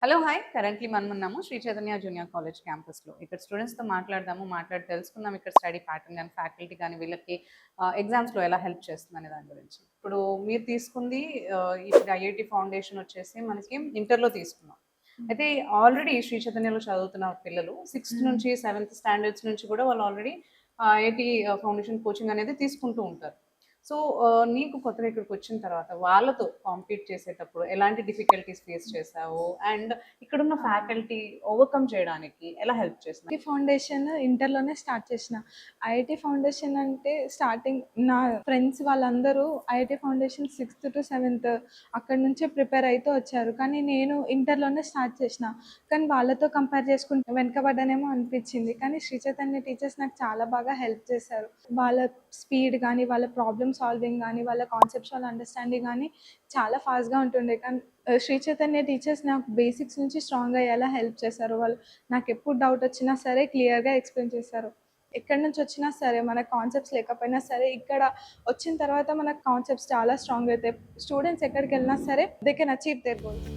Hello! Hi! Currently మనమున్నాము Sri Chaitanya junior college క్యాంపస్‌లో. ఇక్కడ స్టూడెంట్స్‌తో మాట్లాడదాము. మాట్లాడి తెలుసుకుందాం ఇక్కడ స్టడీ ప్యాటర్న్ గాని, ఫ్యాకల్టీ గాని వీళ్ళకి ఎగ్జామ్స్‌లో ఎలా హెల్ప్ చేస్తుందనే దాని గురించి. ఇప్పుడు మీరు తీసుకుంది ఇప్పుడు ఐఐటీ ఫౌండేషన్ వచ్చేసి మనకి ఇంటర్‌లో తీసుకున్నాం. అయితే ఆల్రెడీ శ్రీ చైతన్యలో చదువుతున్న పిల్లలు సిక్స్త్ హ్మ్. నుంచి సెవెంత్ స్టాండర్డ్స్ నుంచి కూడా వాళ్ళు ఆల్రెడీ ఐఐటీ ఫౌండేషన్ కోచింగ్ అనేది తీసుకుంటూ ఉంటారు. సో, నీకు కొత్తగా ఇక్కడికొచ్చిన తర్వాత వాళ్ళతో కాంపీట్ చేసేటప్పుడు ఎలాంటి డిఫికల్టీస్ ఫేస్ చేశావు? అండ్ ఇక్కడున్న ఫ్యాకల్టీ ఓవర్‌కమ్ చేయడానికి ఎలా హెల్ప్ చేసింది? ఐఐటీ ఫౌండేషన్ ఇంటర్‌లోనే స్టార్ట్ చేసిన. ఐఐటీ ఫౌండేషన్ అంటే స్టార్టింగ్ నా ఫ్రెండ్స్ వాళ్ళందరూ IIT foundation sixth to seventh అక్కడి నుంచే ప్రిపేర్ అయితూ వచ్చారు. కానీ నేను ఇంటర్‌లోనే స్టార్ట్ చేసిన. కానీ వాళ్ళతో కంపేర్ చేసుకుంటే వెనకబడ్డానేమో అనిపించింది. కానీ శ్రీ చైతన్య టీచర్స్ నాకు చాలా బాగా హెల్ప్ చేశారు. వాళ్ళ స్పీడ్ గానీ, వాళ్ళ ప్రాబ్లమ్ సాల్వింగ్ గానీ, వాళ్ళ కాన్సెప్చువల్ అండర్‌స్టాండింగ్ గానీ చాలా ఫాస్ట్‌గా ఉంటుండే. కానీ శ్రీ చైతన్య టీచర్స్ నాకు బేసిక్స్ నుంచి స్ట్రాంగ్ అయ్యేలా హెల్ప్ చేశారు. వాళ్ళు నాకెప్పుడు డౌట్ వచ్చినా సరే క్లియర్‌గా ఎక్స్‌ప్లెయిన్ చేశారు. ఎక్కడి నుంచి వచ్చినా సరే మనకు కాన్సెప్ట్స్ లేకపోయినా సరే ఇక్కడ వచ్చిన తర్వాత మనకు కాన్సెప్ట్స్ చాలా స్ట్రాంగ్ అయితాయి. స్టూడెంట్స్ ఎక్కడికెళ్ళినా సరే they can achieve there goals.